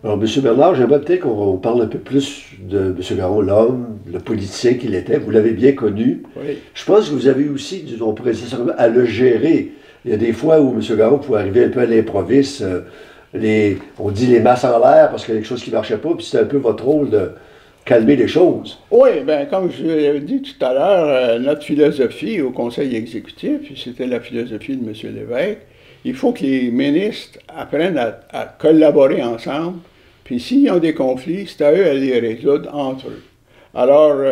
Alors, M. Bernard, j'aimerais peut-être qu'on parle un peu plus de M. Garon, l'homme, le politicien qu'il était. Vous l'avez bien connu. Oui. Je pense que vous avez aussi, on pourrait dire ça comme ça, à le gérer. Il y a des fois où M. Garon pouvait arriver un peu à l'improviste. On dit les masses en l'air parce qu'il y a quelque chose qui ne marchait pas, puis c'était un peu votre rôle de calmer les choses. Oui, bien, comme je l'ai dit tout à l'heure, notre philosophie au Conseil exécutif, puis c'était la philosophie de M. Lévesque, il faut que les ministres apprennent à collaborer ensemble, puis s'ils ont des conflits, c'est à eux à les résoudre entre eux. Alors,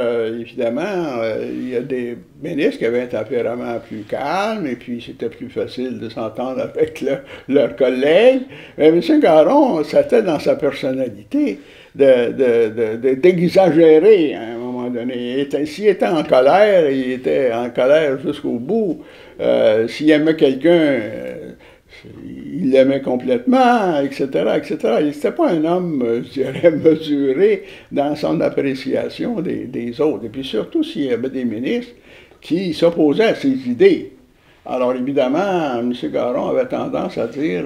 évidemment, il y a des ministres qui avaient un tempérament plus calme, et puis c'était plus facile de s'entendre avec leurs collègues. Mais M. Garon, c'était dans sa personnalité d'exagérer à un moment donné. S'il était en colère, il était en colère jusqu'au bout. S'il aimait quelqu'un, il l'aimait complètement, etc., etc. Il n'était pas un homme, je dirais, mesuré dans son appréciation des autres. Et puis surtout s'il y avait des ministres qui s'opposaient à ses idées. Alors évidemment, M. Garon avait tendance à dire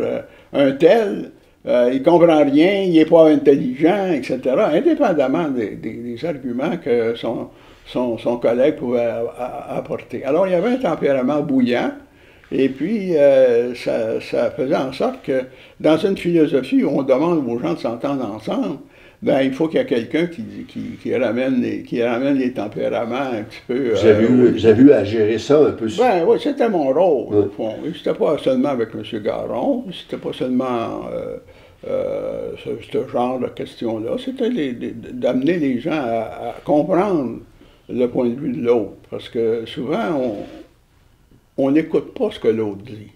un tel, il ne comprend rien, il n'est pas intelligent, etc., indépendamment des arguments que son collègue pouvait apporter. Alors il y avait un tempérament bouillant. Et puis, ça faisait en sorte que, dans une philosophie où on demande aux gens de s'entendre ensemble, ben, il faut qu'il y ait quelqu'un qui ramène les tempéraments un petit peu... Vous avez eu à gérer ça un peu? Ben oui, c'était mon rôle, au fond. C'était pas seulement avec M. Garon, c'était pas seulement ce genre de questions-là, c'était d'amener les gens à comprendre le point de vue de l'autre. Parce que souvent, on n'écoute pas ce que l'autre dit.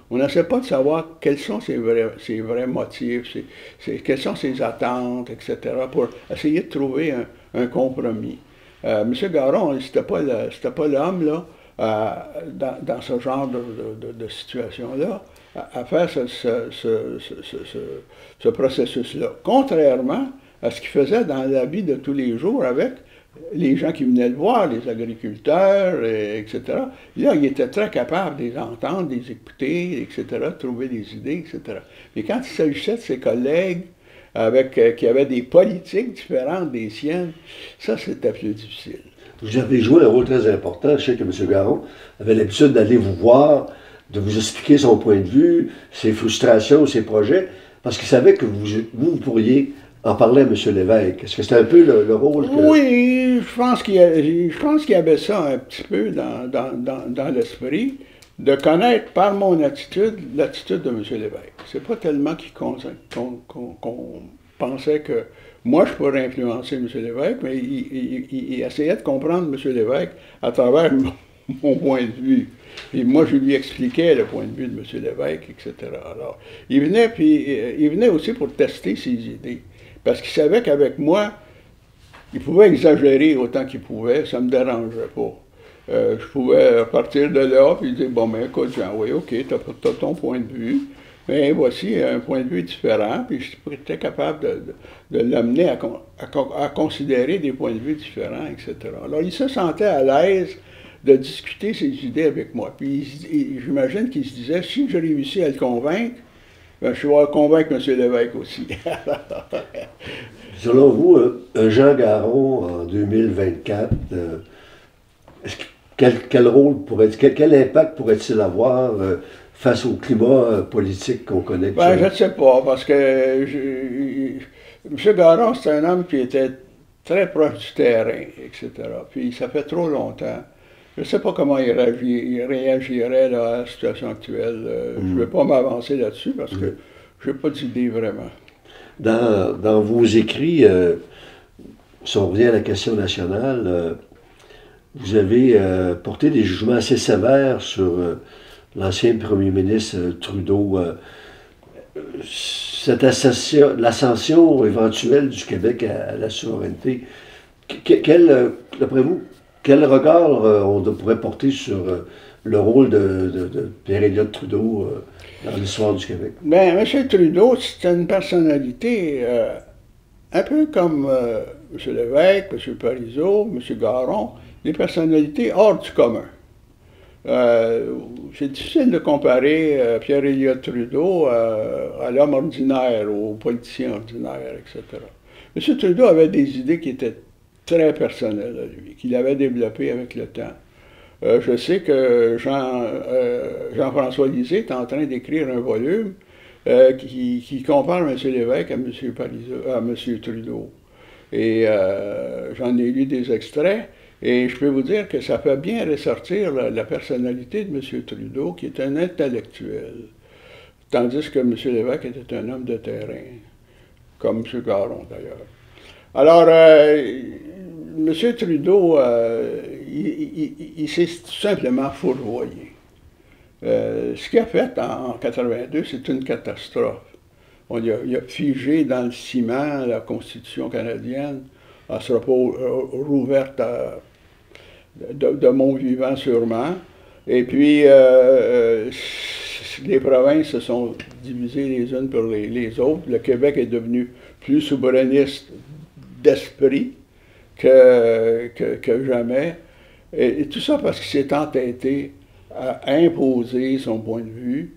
On n'essaie pas de savoir quels sont ses vrais motifs, quelles sont ses attentes, etc., pour essayer de trouver un compromis. M. Garon, c'était pas l'homme, là, dans ce genre de situation-là, à faire ce processus-là. Contrairement à ce qu'il faisait dans la vie de tous les jours avec les gens qui venaient le voir, les agriculteurs, etc. Là, il était très capable de les entendre, de les écouter, etc., de trouver des idées, etc. Mais quand il s'agissait de ses collègues qui avaient des politiques différentes des siennes, ça, c'était plus difficile. Vous avez joué un rôle très important. Je sais que M. Garon avait l'habitude d'aller vous voir, de vous expliquer son point de vue, ses frustrations, ses projets, parce qu'il savait que vous pourriez en parler à M. Lévesque. Est-ce que c'était un peu le rôle que... Oui, je pense qu'il y avait ça un petit peu dans l'esprit, de connaître par mon attitude l'attitude de M. Lévesque. C'est pas tellement qu'on pensait que moi je pourrais influencer M. Lévesque, mais il essayait de comprendre M. Lévesque à travers mon point de vue. Et moi, je lui expliquais le point de vue de M. Lévesque, etc. Alors, il venait aussi pour tester ses idées. Parce qu'il savait qu'avec moi, il pouvait exagérer autant qu'il pouvait, ça ne me dérangeait pas. Je pouvais partir de là, puis dire, bon, ben écoute, Jean, oui, ok, tu as ton point de vue, mais voici un point de vue différent, puis j'étais capable de l'amener à considérer des points de vue différents, etc. Alors, il se sentait à l'aise de discuter ses idées avec moi. Puis j'imagine qu'il se disait, si je réussis à le convaincre, ben, je vais convaincre M. Lévesque aussi. Selon vous, Jean Garon, en 2024, quel rôle quel impact pourrait-il avoir face au climat politique qu'on connaît? Ben, je ne sais pas, parce que M. Garon, c'est un homme qui était très proche du terrain, etc. Puis ça fait trop longtemps. Je ne sais pas comment il réagirait là, à la situation actuelle. Je ne vais pas m'avancer là-dessus parce que je n'ai pas d'idée vraiment. Dans vos écrits, si on revient à la question nationale, vous avez porté des jugements assez sévères sur l'ancien premier ministre Trudeau. L'ascension éventuelle du Québec à la souveraineté, d'après vous, quel regard on pourrait porter sur le rôle de Pierre-Éliott Trudeau dans l'histoire du Québec? Bien, M. Trudeau, c'est une personnalité un peu comme M. Lévesque, M. Parizeau, M. Garon, des personnalités hors du commun. C'est difficile de comparer Pierre Elliott Trudeau à l'homme ordinaire, au politicien ordinaire, etc. M. Trudeau avait des idées qui étaient très personnelles à lui, qu'il avait développées avec le temps. Je sais que Jean-François Lisée est en train d'écrire un volume qui compare M. Lévesque à M. Trudeau. Et j'en ai lu des extraits, et je peux vous dire que ça fait bien ressortir la personnalité de M. Trudeau, qui est un intellectuel, tandis que M. Lévesque était un homme de terrain, comme M. Garon d'ailleurs. Alors, M. Trudeau, il s'est tout simplement fourvoyé. Ce qu'il a fait en 1982, c'est une catastrophe. Il a figé dans le ciment la Constitution canadienne. Elle ne sera pas rouverte de mon vivant sûrement. Et puis, les provinces se sont divisées les unes pour les autres. Le Québec est devenu plus souverainiste d'esprit que jamais. Et tout ça parce qu'il s'est entêté à imposer son point de vue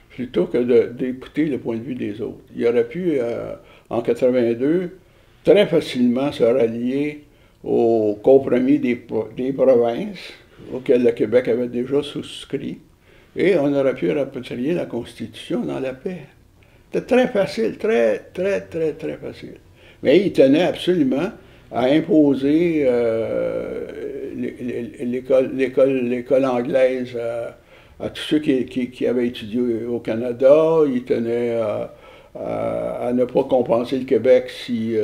plutôt que d'écouter le point de vue des autres. Il aurait pu, en 1982, très facilement se rallier au compromis des provinces, auquel le Québec avait déjà souscrit, et on aurait pu rapatrier la Constitution dans la paix. C'était très facile, très facile. Mais il tenait absolument à imposer l'école anglaise à tous ceux qui avaient étudié au Canada. Il tenait à ne pas compenser le Québec si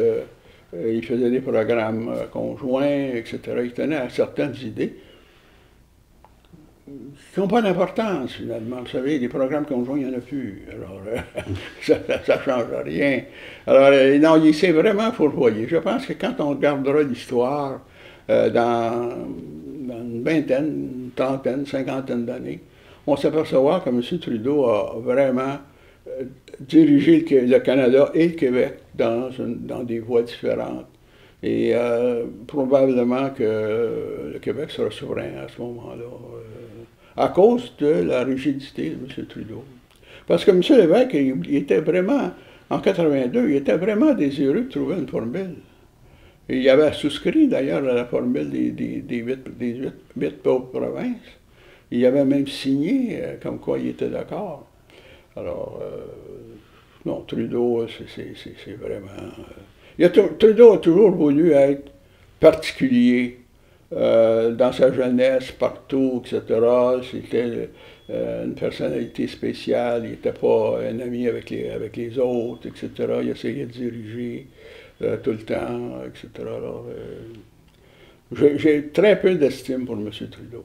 il faisait des programmes conjoints, etc. Il tenait à certaines idées qui n'ont pas d'importance, finalement. Vous savez, les programmes conjoints, il n'y en a plus. Alors, ça ne change rien. Alors, non, il s'est vraiment fourvoyé. Je pense que quand on regardera l'histoire dans une vingtaine, une trentaine, une cinquantaine d'années, on s'apercevra que M. Trudeau a vraiment dirigé le Canada et le Québec dans des voies différentes. Et probablement que le Québec sera souverain à ce moment-là, à cause de la rigidité de M. Trudeau. Parce que M. Lévesque, il était vraiment, en 1982, il était vraiment désireux de trouver une formule. Et il avait souscrit d'ailleurs à la formule des huit pauvres provinces. Il avait même signé comme quoi il était d'accord. Alors, non, Trudeau, c'est vraiment... Trudeau a toujours voulu être particulier dans sa jeunesse, partout, etc. C'était une personnalité spéciale. Il n'était pas un ami avec les autres, etc. Il essayait de diriger tout le temps, etc. Alors, j'ai très peu d'estime pour M. Trudeau.